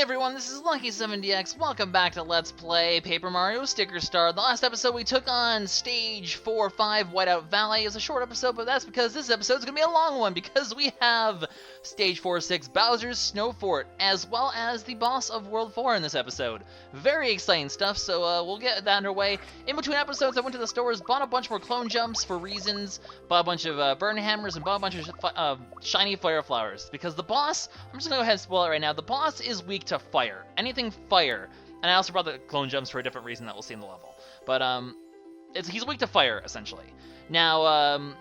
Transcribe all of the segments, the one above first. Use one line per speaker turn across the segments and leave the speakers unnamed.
everyone, this is LuckySevenDX. Welcome back to Let's Play Paper Mario Sticker Star. The last episode we took on Stage 4-5 Whiteout Valley. It was a short episode, but that's because this episode's gonna be a long one, because we have Stage 4-6 Bowser's Snow Fort, as well as the boss of World 4 in this episode. Very exciting stuff, so we'll get that underway. In between episodes, I went to the stores, bought a bunch more clone jumps for reasons, bought a bunch of burn hammers, and bought a bunch of shiny fire flowers, because the boss, I'm just gonna go ahead and spoil it right now, the boss is weak to fire. Anything fire. And I also brought the clone jumps for a different reason that we'll see in the level. But he's weak to fire, essentially. Now,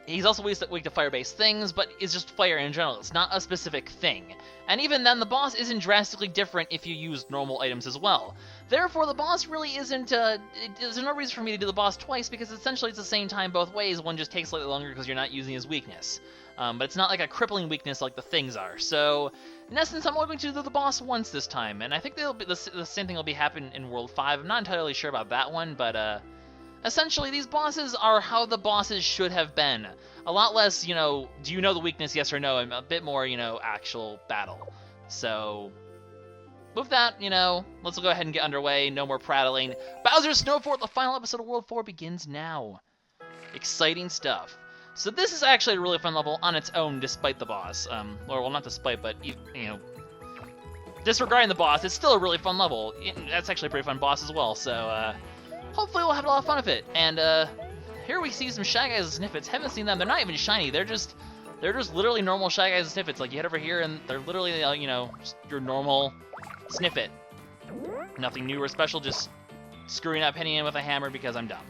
he's also weak to fire-based things, but it's just fire in general. It's not a specific thing. And even then, the boss isn't drastically different if you use normal items as well. Therefore, the boss really isn't, there's no reason for me to do the boss twice, because essentially it's the same time both ways. One just takes slightly longer because you're not using his weakness. But it's not like a crippling weakness like the things are. So, in essence, I'm only going to do the boss once this time, and I think the same thing will be happening in World 5. I'm not entirely sure about that one, but essentially these bosses are how the bosses should have been. A lot less, you know, do you know the weakness, yes or no, and a bit more, you know, actual battle. So, with that, you know, let's go ahead and get underway. No more prattling. Bowser's Snow Fort, the final episode of World 4 begins now. Exciting stuff. So this is actually a really fun level on its own, despite the boss. Or, well, not despite, but, you know, disregarding the boss, it's still a really fun level. That's actually a pretty fun boss as well, so, hopefully we'll have a lot of fun with it. And, here we see some Shy Guys and Snippets. Haven't seen them. They're not even shiny. They're just literally normal Shy Guys and Snippets. Like, you head over here, and they're literally, you know, just your normal Snippet. Nothing new or special, just screwing up, hitting in with a hammer because I'm dumb.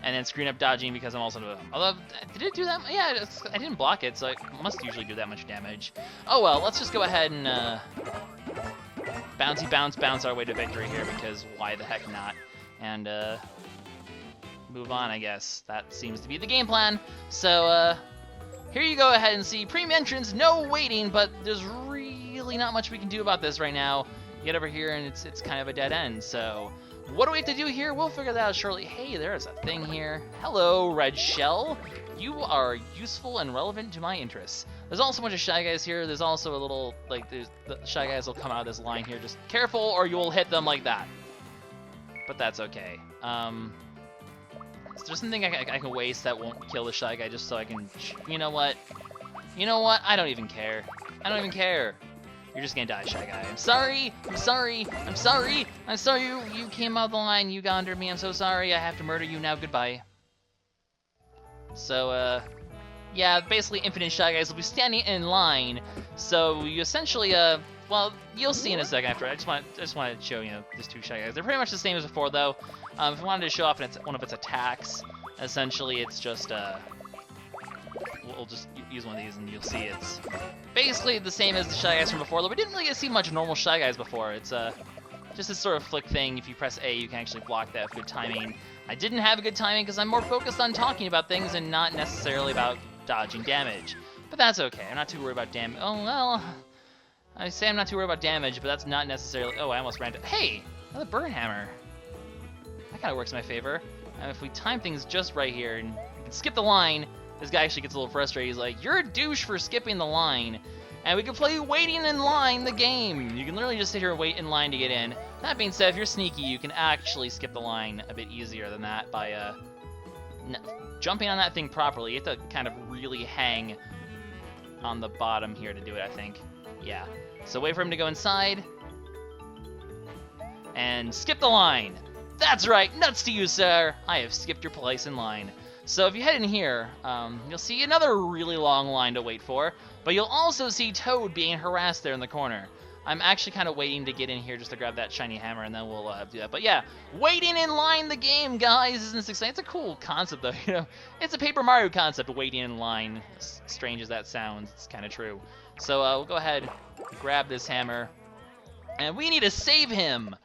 And then screwing up dodging because I'm also dumb. Although, did it do that? Yeah, I didn't block it, so it must usually do that much damage. Oh well, let's just go ahead and bouncy bounce our way to victory here, because why the heck not? And move on, I guess. That seems to be the game plan. So here you go ahead and see premium entrance, no waiting, but there's really not much we can do about this right now. You get over here and it's kind of a dead end, so what do we have to do here? We'll figure that out shortly. Hey, there's a thing here. Hello, Red Shell. You are useful and relevant to my interests. There's also a bunch of Shy Guys here. There's also a little, like, the Shy Guys will come out of this line here. Just careful or you will hit them like that. But that's okay. Is there something I can waste that won't kill the Shy Guy just so I can... You know what? You know what? I don't even care. I don't even care. You're just gonna die, Shy Guy. I'm sorry! I'm sorry! I'm sorry! I'm sorry you came out of the line, you got under me, I'm so sorry, I have to murder you now, goodbye. So, yeah, basically infinite Shy Guys will be standing in line, so you essentially, well, you'll see in a second after. I just want to show, you know, these two Shy Guys. They're pretty much the same as before, though. If I wanted to show off one of its attacks, essentially it's just, we'll just use one of these and you'll see it's basically the same as the Shy Guys from before, though we didn't really get to see much normal Shy Guys before. It's just this sort of flick thing. If you press A, you can actually block that with good timing. I didn't have a good timing because I'm more focused on talking about things and not necessarily about dodging damage. But that's okay. I'm not too worried about damage. Oh, well, I say I'm not too worried about damage, but that's not necessarily... Oh, I almost ran into... Hey! Another burn hammer. That kind of works in my favor. If we time things just right here and we can skip the line... This guy actually gets a little frustrated. He's like, you're a douche for skipping the line. And we can play waiting in line the game. You can literally just sit here and wait in line to get in. That being said, if you're sneaky, you can actually skip the line a bit easier than that by jumping on that thing properly. You have to kind of really hang on the bottom here to do it, I think. Yeah. So wait for him to go inside. And skip the line. That's right. Nuts to you, sir. I have skipped your place in line. So if you head in here, you'll see another really long line to wait for, but you'll also see Toad being harassed there in the corner. I'm actually kind of waiting to get in here just to grab that shiny hammer, and then we'll do that. But yeah, waiting in line the game, guys, isn't this exciting? It's a cool concept, though, you know. It's a Paper Mario concept, waiting in line. As strange as that sounds, it's kind of true. So we'll go ahead, grab this hammer, and we need to save him.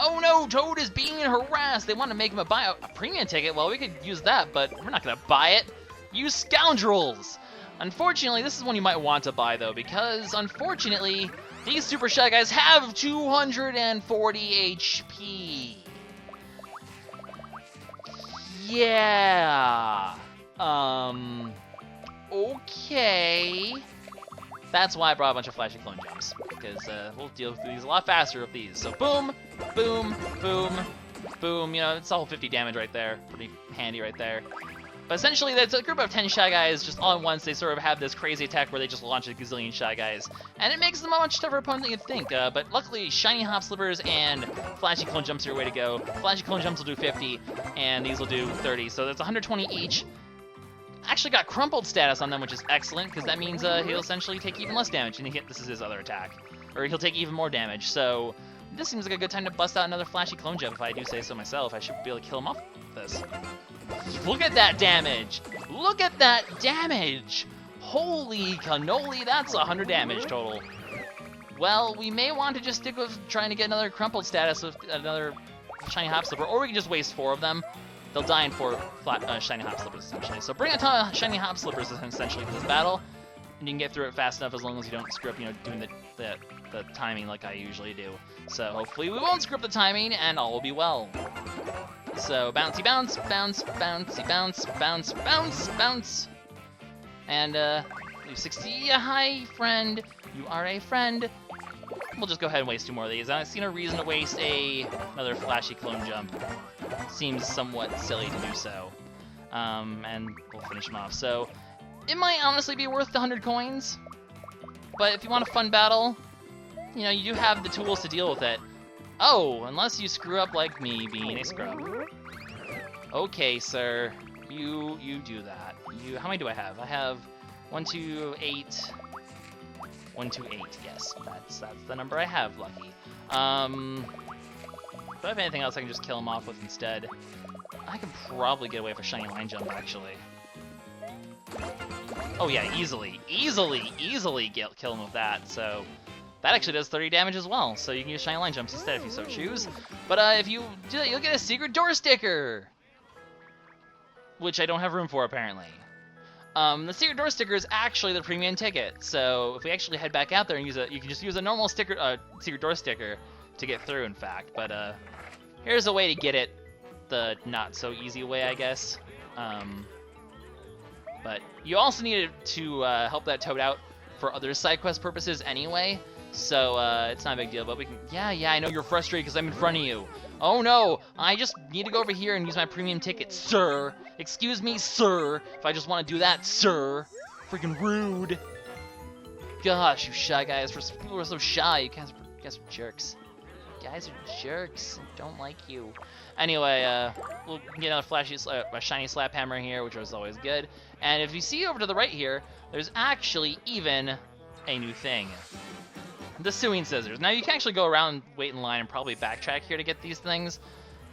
Oh no, Toad is being harassed. They want to make him buy a premium ticket. Well, we could use that, but we're not going to buy it. You scoundrels! Unfortunately, this is one you might want to buy, though, because, unfortunately, these Super Shy Guys have 240 HP. Yeah. Okay. That's why I brought a bunch of flashy clone jumps, because we'll deal with these a lot faster with these. So boom, boom, boom, boom. You know, it's all 50 damage right there. Pretty handy right there. But essentially, that's a group of 10 Shy Guys just all at once. They sort of have this crazy attack where they just launch a gazillion Shy Guys. And it makes them a much tougher opponent than you'd think. But luckily, Shiny Hop Slippers and Flashy Clone Jumps are your way to go. Flashy Clone Jumps will do 50, and these will do 30. So that's 120 each. Actually got crumpled status on them, which is excellent, because that means he'll essentially take even less damage. And this is his other attack. Or he'll take even more damage. So this seems like a good time to bust out another Flashy Clone Jump, if I do say so myself. I should be able to kill him off with this. Look at that damage! Look at that damage! Holy cannoli, that's 100 damage total. Well, we may want to just stick with trying to get another crumpled status with another Shiny Hop Slipper, or we can just waste 4 of them. They'll die in 4 Shiny Hop Slippers, essentially. So bring a ton of Shiny Hop Slippers, essentially, to this battle, and you can get through it fast enough as long as you don't screw up, you know, doing the timing like I usually do. So hopefully we won't screw up the timing, and all will be well. So bouncy bounce, bounce, bouncy bounce, bounce, bounce, bounce. And leave 60. Hi, friend. You are a friend. We'll just go ahead and waste 2 more of these. I don't see no reason to waste another Flashy Clone Jump. Seems somewhat silly to do so. And we'll finish them off. So it might honestly be worth the 100 coins. But if you want a fun battle, you know, you do have the tools to deal with it. Oh, unless you screw up like me being a scrub. Okay, sir. You do that. How many do I have? I have 1, 2, 8. 1, 2, 8. Yes, that's the number I have, Lucky. If I have anything else I can just kill him off with instead, I can probably get away with a Shiny Line Jump, actually. Oh yeah, easily kill him with that, so... That actually does 30 damage as well, so you can use Shiny Line Jumps instead if you so choose. But if you do that, you'll get a Secret Door Sticker! Which I don't have room for, apparently. The Secret Door Sticker is actually the premium ticket, so if we actually head back out there and you can just use a normal Secret Door Sticker to get through, in fact. But here's a way to get it the not-so-easy way, I guess. But you also need to help that Toad out for other side quest purposes anyway. So, it's not a big deal, but we can... Yeah, I know you're frustrated because I'm in front of you. Oh no, I just need to go over here and use my premium ticket, sir. Excuse me, sir, if I just want to do that, sir. Freaking rude. Gosh, you Shy Guys, people are so shy. You guys are jerks. You guys are jerks. I don't like you. Anyway, we'll get another a shiny slap hammer here, which was always good. And if you see over to the right here, there's actually even a new thing. The Suing Scissors. Now, you can actually go around, wait in line, and probably backtrack here to get these things.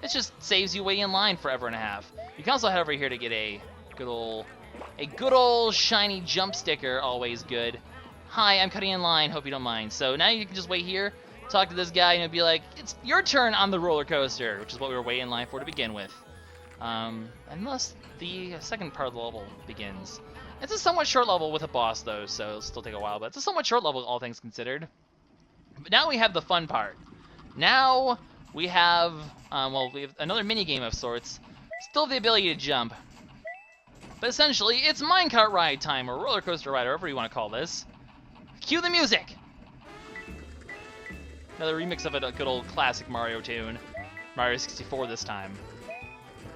It just saves you waiting in line forever and a half. You can also head over here to get a good old shiny jump sticker, always good. Hi, I'm cutting in line, hope you don't mind. So now you can just wait here, talk to this guy, and it'll be like, it's your turn on the roller coaster, which is what we were waiting in line for to begin with. Unless the second part of the level begins. It's a somewhat short level with a boss, though, so it'll still take a while, but it's a somewhat short level, all things considered. But now we have the fun part. Now we have, we have another mini-game of sorts. Still the ability to jump. But essentially, it's minecart ride time, or roller coaster ride, or whatever you want to call this. Cue the music! Another remix of a good old classic Mario tune. Mario 64 this time.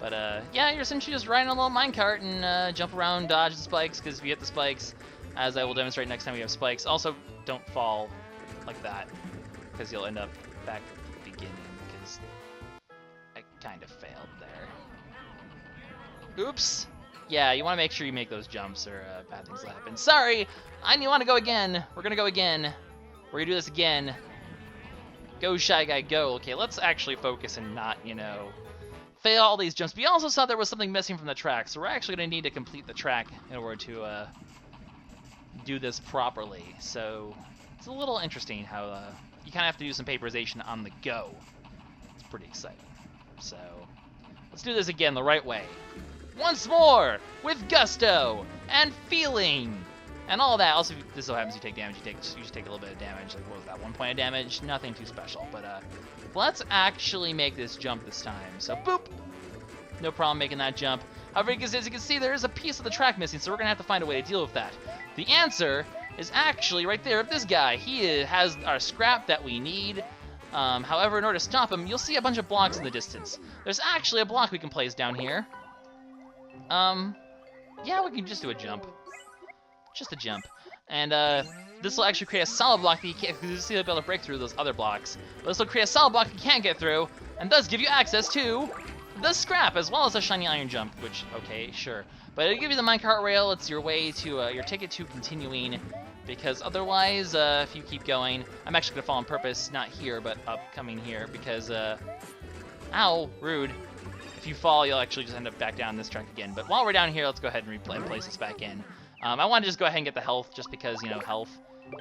But, yeah, you're essentially just riding a little minecart and jump around, dodge the spikes, because if you hit the spikes, as I will demonstrate next time we have spikes, also don't fall like that, because you'll end up back at the beginning, because I kind of failed there. Oops! Yeah, you want to make sure you make those jumps, or bad things will happen. Sorry! I want to go again! We're gonna go again. We're gonna do this again. Go, Shy Guy, go. Okay, let's actually focus and not, you know, fail all these jumps. We also saw there was something missing from the track, so we're actually going to need to complete the track in order to do this properly. So it's a little interesting how you kind of have to do some paperization on the go. It's pretty exciting. So let's do this again the right way. Once more, with gusto and feeling and all that. Also, if this still happens, you take damage. You just take a little bit of damage. Like, what was that, 1 point of damage? Nothing too special. But let's actually make this jump this time. So, boop. No problem making that jump. However, as you can see, there is a piece of the track missing, so we're going to have to find a way to deal with that. The answer is actually right there with this guy. He has our scrap that we need. However, in order to stop him, you'll see a bunch of blocks in the distance. There's actually a block we can place down here. Yeah, we can just do a jump. Just a jump. And this will actually create a solid block that you can't, because you'll be able to break through those other blocks. But this will create a solid block you can't get through, and thus give you access to the scrap, as well as a shiny iron jump, which, okay, sure. But it'll give you the minecart rail. It's your way to, your ticket to continuing, because otherwise, if you keep going, I'm actually going to fall on purpose, not here, but coming here, because, ow, rude. If you fall, you'll actually just end up back down this track again. But while we're down here, let's go ahead and place this back in. I want to just go ahead and get the health, just because, you know, health,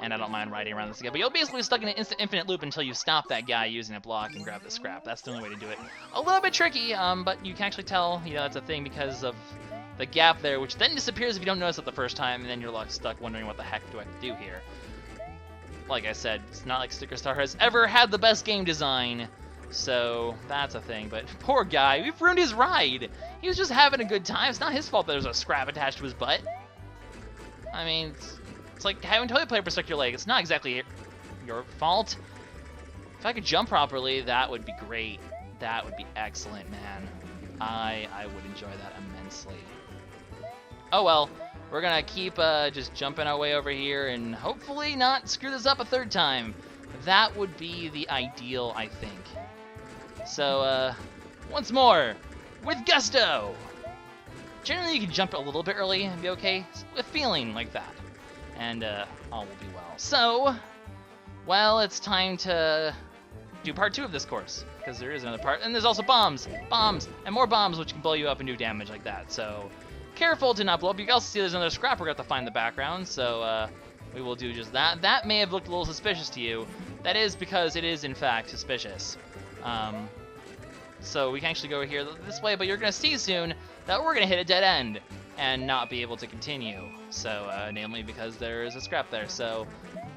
and I don't mind riding around this again. But you'll basically be stuck in an infinite loop until you stop that guy using a block and grab the scrap. That's the only way to do it. A little bit tricky, but you can actually tell, you know, it's a thing because of the gap there, which then disappears if you don't notice it the first time, and then you're stuck wondering what the heck do I have to do here. Like I said, it's not like Sticker Star has ever had the best game design, so that's a thing. But poor guy, we've ruined his ride. He was just having a good time. It's not his fault that there's a scrap attached to his butt. I mean, it's like having toilet paper stuck to your leg. It's not exactly your fault. If I could jump properly, that would be great. That would be excellent, man. I would enjoy that immensely. Oh well, we're gonna keep just jumping our way over here and hopefully not screw this up a third time. That would be the ideal, I think. So, once more, with gusto! Generally, you can jump a little bit early and be okay with feeling like that. And, all will be well. So, well, it's time to do part 2 of this course, because there is another part. And there's also bombs, and more bombs, which can blow you up and do damage like that. So, careful to not blow up. You can also see there's another scrap we're going to have to find in the background, so, we will do just that. That may have looked a little suspicious to you. That is because it is, in fact, suspicious. So we can actually go here this way, but you're going to see soon that we're going to hit a dead end and not be able to continue. So, namely because there is a scrap there. So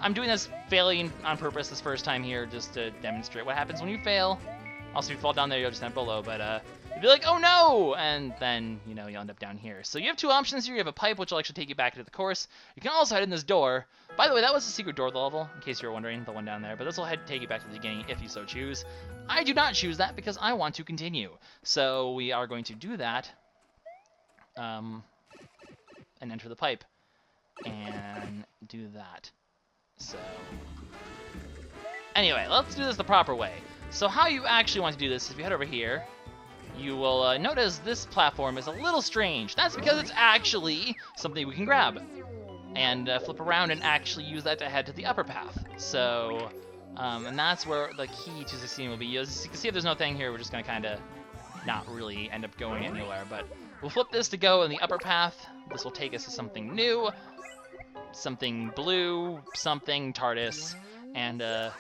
I'm doing this failing on purpose this first time here just to demonstrate what happens when you fail. Also, if you fall down there, you'll just end up below, but you'll be like, oh no! And then, you know, you'll end up down here. So you have 2 options here. You have a pipe, which will actually take you back into the course. You can also head in this door. By the way, that was the secret door of the level, in case you were wondering, the one down there. But this will take you back to the beginning if you so choose. I do not choose that because I want to continue. So we are going to do that. And enter the pipe. And do that. So, anyway, let's do this the proper way. So how you actually want to do this is if you head over here, you will notice this platform is a little strange. That's because it's actually something we can grab and flip around and actually use that to head to the upper path. So, and that's where the key to succeeding will be. As you can see, if there's no thing here, we're just going to kind of not really end up going anywhere. But we'll flip this to go in the upper path. This will take us to something new, something blue, something TARDIS, and I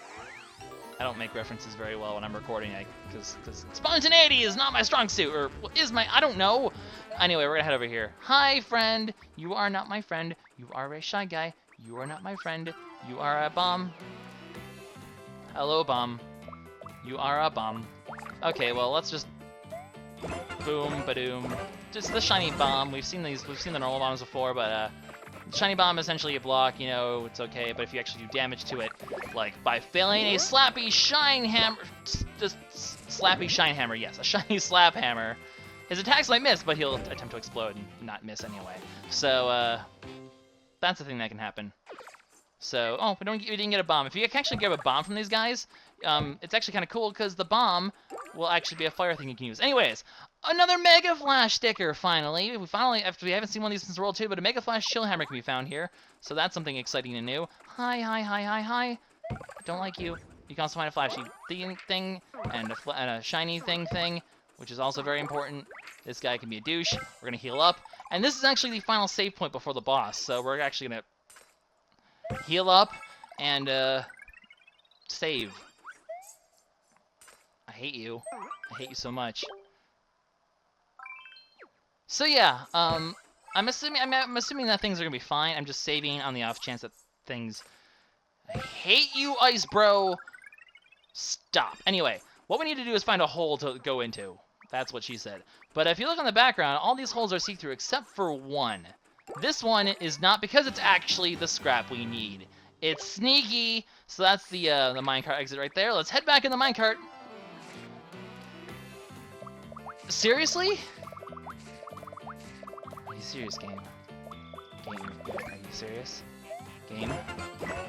don't make references very well when I'm recording, because spontaneity is not my strong suit, or is my, I don't know. Anyway, we're gonna head over here. Hi, friend. You are not my friend. You are a shy guy. You are not my friend. You are a bomb. Hello, bomb. You are a bomb. Okay, well, let's just boom, badoom. Just the shiny bomb. We've seen the normal bombs before, but shiny bomb is essentially a block, you know, it's okay, but if you actually do damage to it, like by failing a slappy shine hammer, just slappy shine hammer, yes, a shiny slap hammer, his attacks might miss, but he'll attempt to explode and not miss anyway. So, that's the thing that can happen. So, oh, we didn't get a bomb. If you can actually grab a bomb from these guys, it's actually kind of cool because the bomb will actually be a fire thing you can use. Anyways, another Megaflash sticker, finally. After we haven't seen one of these since World 2, but a Megaflash Chillhammer can be found here. So that's something exciting and new. Hi. Don't like you. You can also find a flashy thing and a shiny thing, which is also very important. This guy can be a douche. We're going to heal up. And this is actually the final save point before the boss. So we're actually going to heal up and save. I hate you. I hate you so much. So yeah, I'm assuming that things are gonna be fine. I'm just saving on the off chance that things. I hate you, Ice Bro. Stop. Anyway, what we need to do is find a hole to go into. That's what she said. But if you look on the background, all these holes are see-through except for one. This one is not, because it's actually the scrap we need. It's sneaky, so that's the minecart exit right there. Let's head back in the minecart. Seriously? Are you serious, game? Game, are you serious? Game?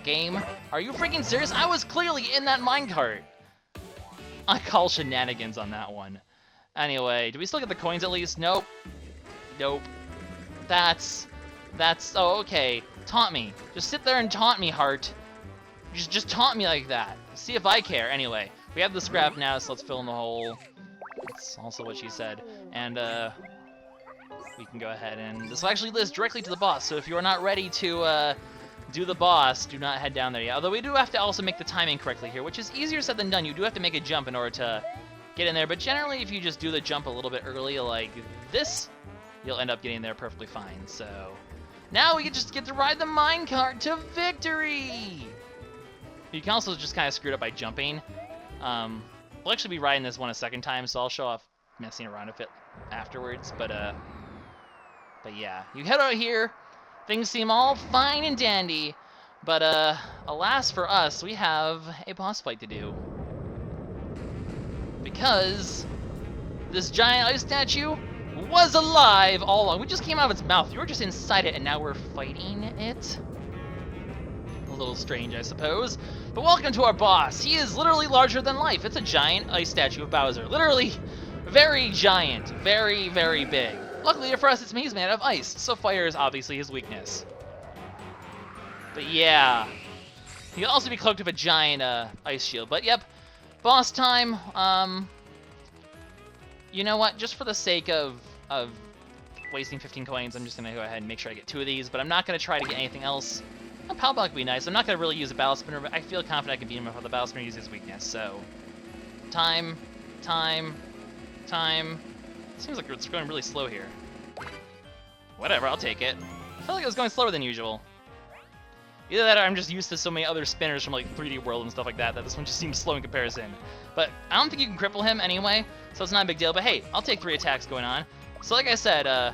Game? Are you freaking serious? I was clearly in that minecart. I call shenanigans on that one. Anyway, do we still get the coins at least? Nope. Nope. That's, oh, okay. Taunt me. Just sit there and taunt me, heart. Just taunt me like that. See if I care. Anyway, we have the scrap now, so let's fill in the hole. That's also what she said. And, we can go ahead and this will actually lead us directly to the boss. So if you are not ready to, do the boss, do not head down there yet. Although we do have to also make the timing correctly here, which is easier said than done. You do have to make a jump in order to get in there, but generally if you just do the jump a little bit early like this, you'll end up getting there perfectly fine. So now we just get to ride the minecart to victory! You can also just kind of screw it up by jumping. We'll actually be riding this one a second time, so I'll show off messing around with it afterwards, but yeah. You head out here, things seem all fine and dandy, but alas for us, we have a boss fight to do. Because this giant ice statue was alive all along. We just came out of its mouth. You were just inside it, and now we're fighting it? A little strange, I suppose. But welcome to our boss. He is literally larger than life. It's a giant ice statue of Bowser. Literally very giant. Very, very big. Luckily for us, he's made out of ice, so fire is obviously his weakness. But yeah. He can also be cloaked with a giant ice shield. But yep, boss time. You know what? Just for the sake of wasting 15 coins, I'm just going to go ahead and make sure I get 2 of these. But I'm not going to try to get anything else. A power block would be nice. I'm not going to really use a battle spinner, but I feel confident I can beat him before the battle spinner uses his weakness. So, time. Seems like it's going really slow here. Whatever, I'll take it. I felt like it was going slower than usual. Either that or I'm just used to so many other spinners from like 3D World and stuff like that this one just seems slow in comparison. But I don't think you can cripple him anyway, so it's not a big deal. But hey, I'll take 3 attacks going on. So like I said,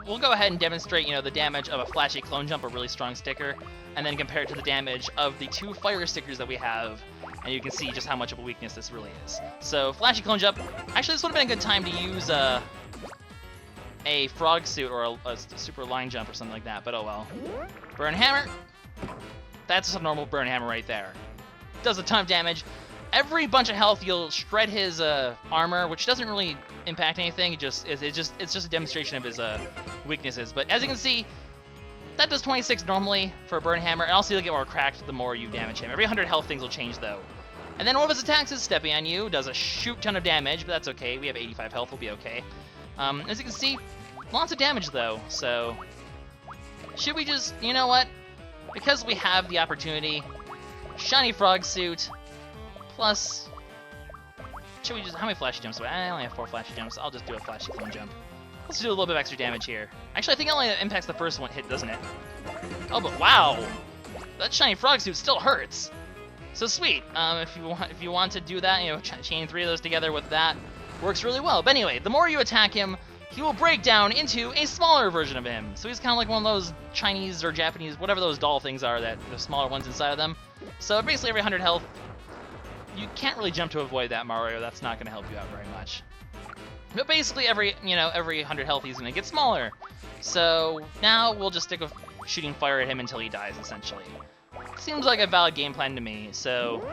we'll go ahead and demonstrate, the damage of a flashy clone jump, a really strong sticker, and then compare it to the damage of the 2 fire stickers that we have, and you can see just how much of a weakness this really is. So, flashy clone jump. Actually, this would have been a good time to use a frog suit or a super line jump or something like that, but oh well. Burn hammer. That's just a normal burn hammer right there. Does a ton of damage. Every bunch of health, you'll shred his armor, which doesn't really impact anything. It's just a demonstration of his weaknesses. But as you can see, that does 26 normally for a burn hammer, and also you'll get more cracked the more you damage him. Every 100 health things will change though. And then one of his attacks is stepping on you, does a shoot ton of damage, but that's okay. We have 85 health, we'll be okay. As you can see, lots of damage though. So should we just, you know what? Because we have the opportunity, shiny frog suit. Plus, should we just, how many flashy jumps do I only have 4 flashy jumps. I'll just do a flashy clone jump. Let's do a little bit of extra damage here. Actually, I think it only impacts the first one hit, doesn't it? Oh, but wow! That shiny frog suit still hurts. So sweet. If you want to do that, chain 3 of those together with that, works really well. But anyway, the more you attack him, he will break down into a smaller version of him. So he's kind of like one of those Chinese or Japanese, whatever those doll things are, that the smaller ones inside of them. So basically every 100 health, you can't really jump to avoid that, Mario. That's not going to help you out very much. But basically every 100 health he's going to get smaller. So now we'll just stick with shooting fire at him until he dies, essentially. Seems like a valid game plan to me, so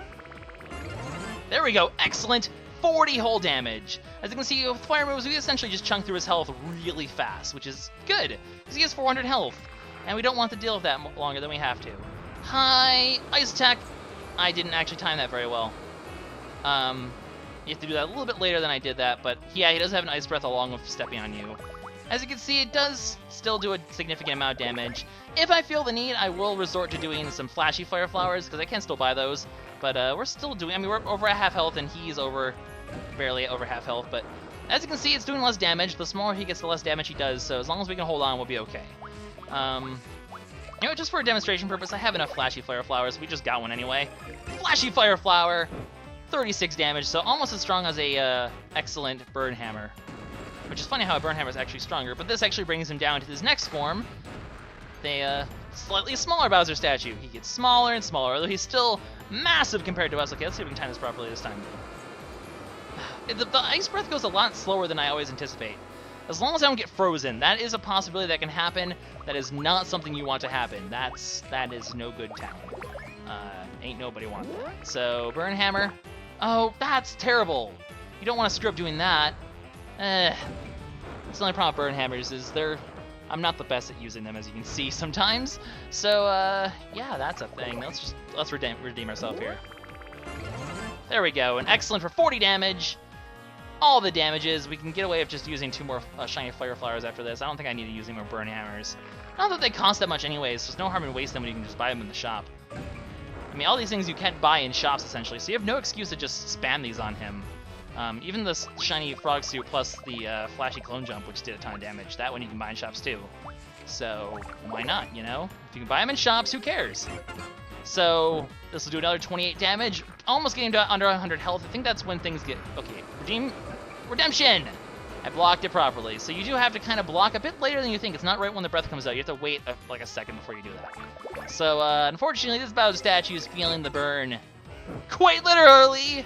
there we go. Excellent. 40 whole damage. As you can see, with fire moves, we essentially just chunk through his health really fast, which is good, because he has 400 health, and we don't want to deal with that longer than we have to. Hi, ice attack. I didn't actually time that very well. You have to do that a little bit later than I did that, but yeah, he does have an ice breath along with stepping on you. As you can see, it does still do a significant amount of damage. If I feel the need, I will resort to doing some flashy fire flowers, because I can still buy those. But we're still doing, we're over at half health, and he's barely over half health. But as you can see, it's doing less damage. The smaller he gets, the less damage he does. So as long as we can hold on, we'll be okay. Just for a demonstration purpose, I have enough flashy fire flowers. We just got one anyway. Flashy fire flower, 36 damage, so almost as strong as a excellent burn hammer. which is funny how a Burnhammer is actually stronger, but this actually brings him down to his next form, the slightly smaller Bowser statue. He gets smaller and smaller, although he's still massive compared to us. Okay, let's see if we can time this properly this time. The Ice Breath goes a lot slower than I always anticipate. As long as I don't get frozen, that is a possibility that can happen. That is not something you want to happen. That is no good town. Ain't nobody want that. So, Burnhammer. Oh, that's terrible. You don't want to screw up doing that. That's the only problem with Burnhammers is I'm not the best at using them, as you can see sometimes. So, yeah, that's a thing. Let's redeem ourselves here. There we go. And excellent for 40 damage. All the damages. We can get away with just using 2 more shiny Fire Flowers after this. I don't think I need to use any more Burnhammers. Not that they cost that much anyways, so there's no harm in wasting them when you can just buy them in the shop. I mean, all these things you can't buy in shops, essentially, so you have no excuse to just spam these on him. Even the shiny Frog Suit plus the flashy Clone Jump, which did a ton of damage, that one you can buy in shops too. So, why not, you know? If you can buy them in shops, who cares? So, this will do another 28 damage, almost getting to under 100 health. I think that's when things get... Okay, Redemption! I blocked it properly. So you do have to kind of block a bit later than you think. It's not right when the breath comes out. You have to wait like a second before you do that. So, unfortunately, this Bowser statue is feeling the burn. Quite literally!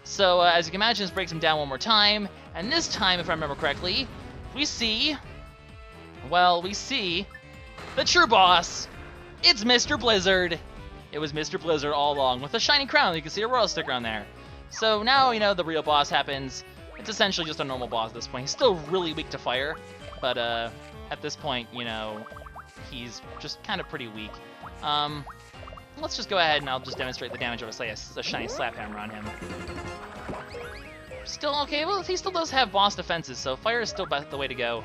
So, as you can imagine, this breaks him down one more time. And this time, if I remember correctly, we see the true boss. It's Mr. Blizzard. It was Mr. Blizzard all along with a shiny crown. You can see a royal sticker on there. So now, you know, the real boss happens. It's essentially just a normal boss at this point. He's still really weak to fire, but at this point, you know, he's just kind of pretty weak. Let's just go ahead and I'll just demonstrate the damage of a shiny slap hammer on him. Still okay, well, he still does have boss defenses, so fire is still the way to go.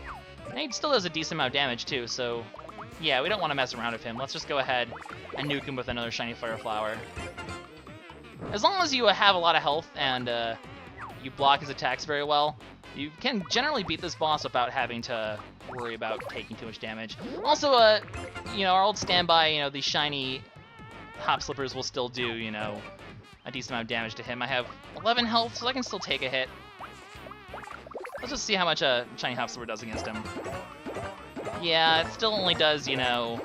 And he still does a decent amount of damage too, so yeah, we don't want to mess around with him. Let's just go ahead and nuke him with another shiny Fire Flower. As long as you have a lot of health and you block his attacks very well, you can generally beat this boss without having to worry about taking too much damage. Also, you know, our old standby, you know, these shiny Hop Slippers will still do, you know, a decent amount of damage to him. I have 11 health, so I can still take a hit. Let's just see how much a shiny Hop Slipper does against him. Yeah, it still only does, you know,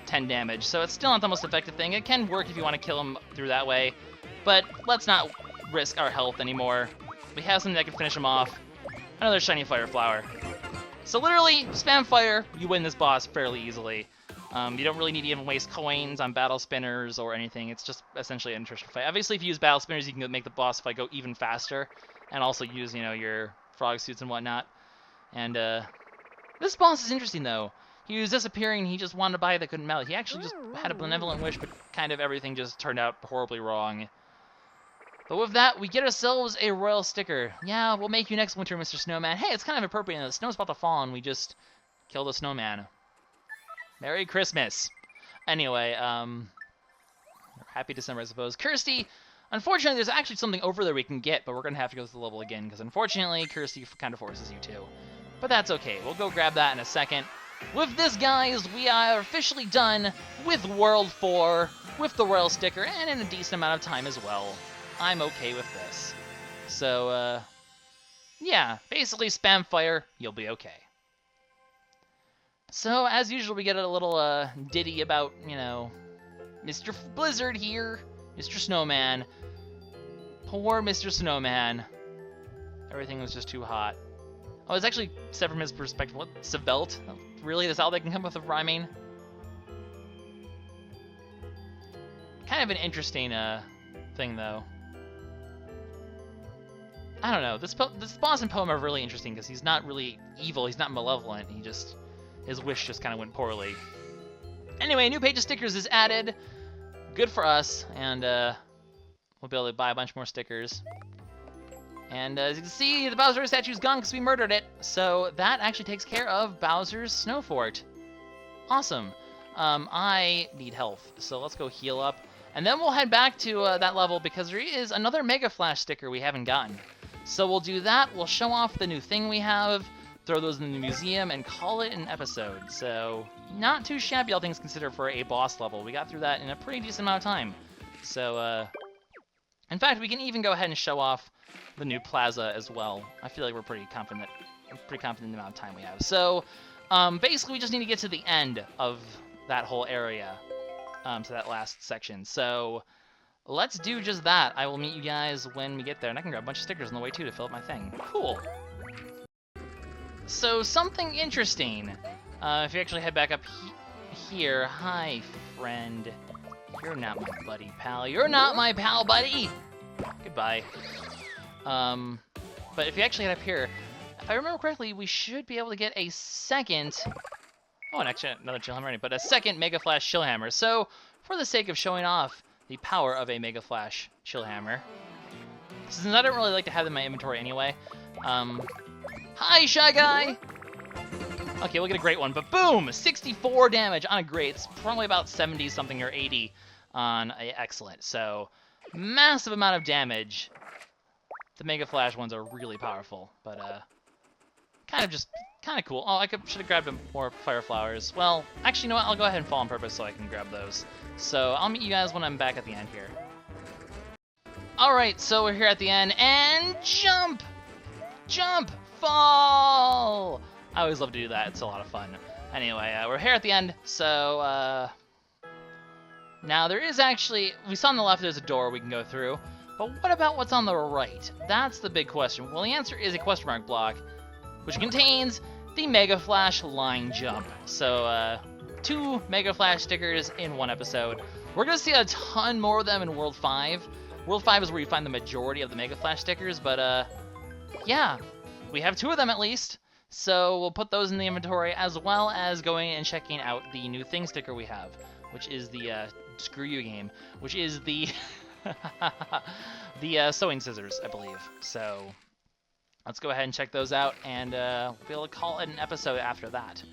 10 damage, so it's still not the most effective thing. It can work if you want to kill him through that way, but let's not risk our health anymore. We have something that can finish him off. Another shiny Fire Flower. So literally, spam fire, you win this boss fairly easily. You don't really need to even waste coins on battle spinners or anything. It's just essentially an attrition fight. Obviously, if you use battle spinners, you can make the boss fight go even faster, and also use, you know, your frog suits and whatnot. And this boss is interesting though. He was disappearing, he just wanted to buy that couldn't melt. He actually just had a benevolent wish, but kind of everything just turned out horribly wrong. But with that, we get ourselves a royal sticker. Yeah, we'll make you next winter, Mr. Snowman. Hey, it's kind of appropriate. The snow's about to fall, and we just killed a snowman. Merry Christmas. Anyway, happy December, I suppose. Kersti, unfortunately, there's actually something over there we can get, but we're going to have to go through the level again, because unfortunately, Kersti kind of forces you to. But that's okay. We'll go grab that in a second. With this, guys, we are officially done with World 4, with the royal sticker, and in a decent amount of time as well. I'm okay with this. So, yeah, basically spam fire, you'll be okay. So, as usual, we get a little ditty about, you know, Mr. Blizzard here, Mr. Snowman. Poor Mr. Snowman. Everything was just too hot. Oh, it's actually said from his perspective. What? Svelte? Really? That's all they can come up with rhyming? Kind of an interesting thing, though. I don't know. This boss and poem are really interesting because he's not really evil. He's not malevolent. He just... his wish just kind of went poorly. Anyway, a new page of stickers is added. Good for us. And we'll be able to buy a bunch more stickers. And as you can see, the Bowser statue's gone because we murdered it. So that actually takes care of Bowser's Snow Fort. Awesome. I need health, so let's go heal up. And then we'll head back to that level because there is another Megaflash sticker we haven't gotten. So we'll do that, we'll show off the new thing we have, throw those in the museum, and call it an episode. So not too shabby, all things considered, for a boss level. We got through that in a pretty decent amount of time. So, in fact, we can even go ahead and show off the new plaza as well. I feel like we're pretty confident in the amount of time we have. So, basically, we just need to get to the end of that whole area, to that last section. So, let's do just that. I will meet you guys when we get there, and I can grab a bunch of stickers on the way too to fill up my thing. Cool. So, something interesting. If you actually head back up here, hi, friend. You're not my buddy, pal. You're not my pal, buddy. Goodbye. But if you actually head up here, if I remember correctly, we should be able to get a second. Oh, and actually another Chillhammer, but a second Megaflash Chillhammer. So, for the sake of showing off the power of a Megaflash Chillhammer, since I don't really like to have them in my inventory anyway. Hi, Shy Guy! Okay, we'll get a great one, but boom! 64 damage on a great. It's probably about 70 something or 80 on a excellent. So, massive amount of damage. The Mega Flash ones are really powerful, but kind of cool. Oh, should have grabbed more fire flowers. Well, actually, you know what? I'll go ahead and fall on purpose so I can grab those. So I'll meet you guys when I'm back at the end here. All right, so we're here at the end, and jump, jump, fall. I always love to do that. It's a lot of fun. Anyway, we're here at the end, so now there is actually, we saw on the left there's a door we can go through, but what about what's on the right? That's the big question. Well, the answer is a question mark block, which contains the Mega Flash line jump. So, 2 Mega Flash stickers in one episode. We're going to see a ton more of them in World 5. World 5 is where you find the majority of the Mega Flash stickers, but, yeah, we have 2 of them at least. So we'll put those in the inventory, as well as going and checking out the new thing sticker we have, which is the, Screw You game, which is the, the, sewing scissors, I believe. So let's go ahead and check those out, and we'll be able to call it an episode after that.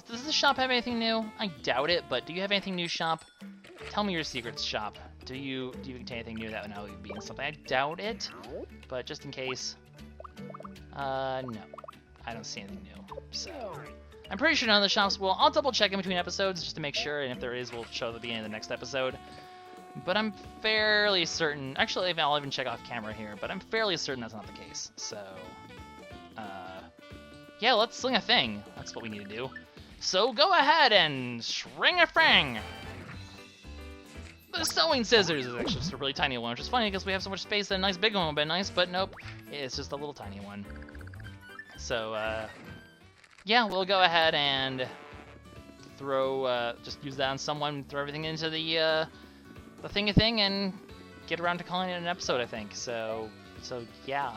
Does the shop have anything new? I doubt it, but do you have anything new, shop? Tell me your secrets, shop. Do you contain anything new that would now be in something? I doubt it, but just in case. No. I don't see anything new, so I'm pretty sure none of the shops will. I'll double check in between episodes just to make sure, and if there is, we'll show at the beginning of the next episode. But I'm fairly certain, actually I'll even check off camera here, but I'm fairly certain that's not the case. So, yeah, let's sling a thing. That's what we need to do. So go ahead and string a thing. The sewing scissors is actually just a really tiny one, which is funny because we have so much space that a nice big one would be nice, but nope, it's just a little tiny one. So, yeah, we'll go ahead and throw, just use that on someone, throw everything into the thingy thing, and get around to calling it an episode, I think. So yeah.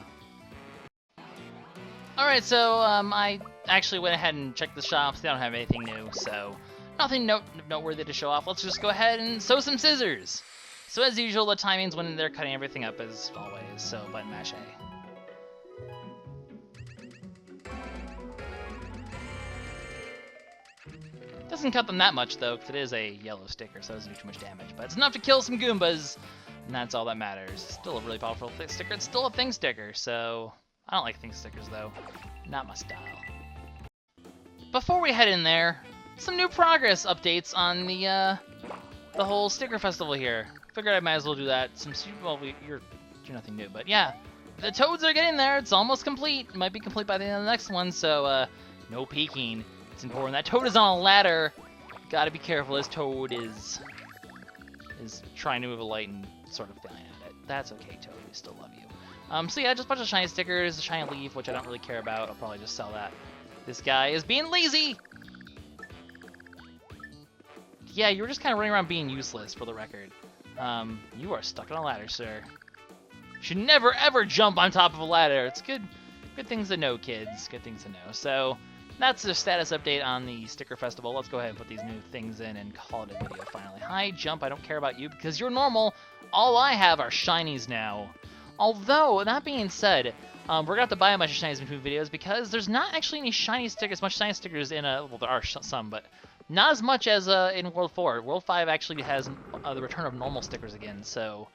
Alright, so, I actually went ahead and checked the shops. They don't have anything new, so nothing noteworthy to show off. Let's just go ahead and sew some scissors. So as usual, the timing's when they're cutting everything up as always, so button mash A. Doesn't cut them that much, though, because it is a yellow sticker, so it doesn't do too much damage. But it's enough to kill some Goombas, and that's all that matters. Still a really powerful sticker. It's still a thing sticker, so I don't like thing stickers, though. Not my style. Before we head in there, some new progress updates on the whole sticker festival here. Figured I might as well do that. Well, you're nothing new, but yeah. The toads are getting there. It's almost complete. It might be complete by the end of the next one, so no peeking. It's important. That toad is on a ladder. Gotta be careful. This toad is trying to move a light and sort of failing at it. That's okay, Toad. We still love you. So yeah, just a bunch of shiny stickers, a shiny leaf, which I don't really care about. I'll probably just sell that. This guy is being lazy. Yeah, you were just kind of running around being useless, for the record. You are stuck on a ladder, sir. You should never ever jump on top of a ladder. It's good things to know, kids. Good things to know. So that's the status update on the sticker festival. Let's go ahead and put these new things in and call it a video finally. Hi, Jump. I don't care about you because you're normal. All I have are shinies now. Although, that being said, we're going to have to buy a bunch of shinies in between videos because there's not actually any shiny stickers, much shiny stickers in, well, there are some, but not as much as in World 4. World 5 actually has the return of normal stickers again, so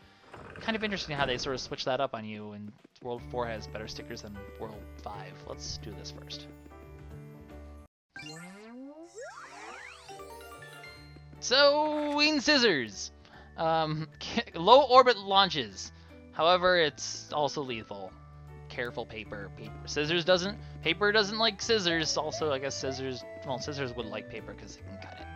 kind of interesting how they sort of switch that up on you, and World 4 has better stickers than World 5. Let's do this first. Sewing scissors. Low orbit launches. However, it's also lethal. Careful, paper. Scissors doesn't. Paper doesn't like scissors. Also, I guess scissors. Well, scissors would like paper because they can cut it.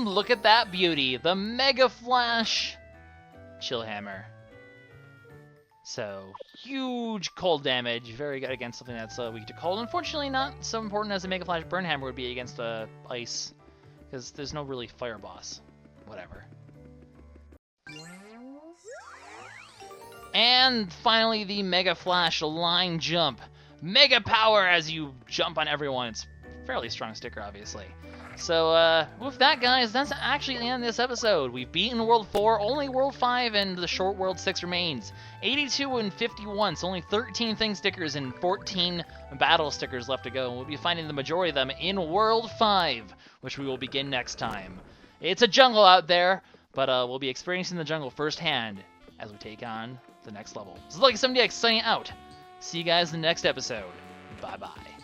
Look at that beauty. The Megaflash Chillhammer. So, huge cold damage. Very good against something that's weak to cold. Unfortunately, not so important as a Megaflash Burn Hammer would be against ice. Because there's no really fire boss. Whatever. And finally, the Megaflash Line Jump. Mega power as you jump on everyone. It's a fairly strong sticker, obviously. So, with that, guys, that's actually the end of this episode. We've beaten World 4, only World 5 and the short World 6 remains. 82 and 51, so only 13 thing stickers and 14 battle stickers left to go. And we'll be finding the majority of them in World 5, which we will begin next time. It's a jungle out there, but we'll be experiencing the jungle firsthand as we take on the next level. This is LuckySevenDX signing out. See you guys in the next episode. Bye-bye.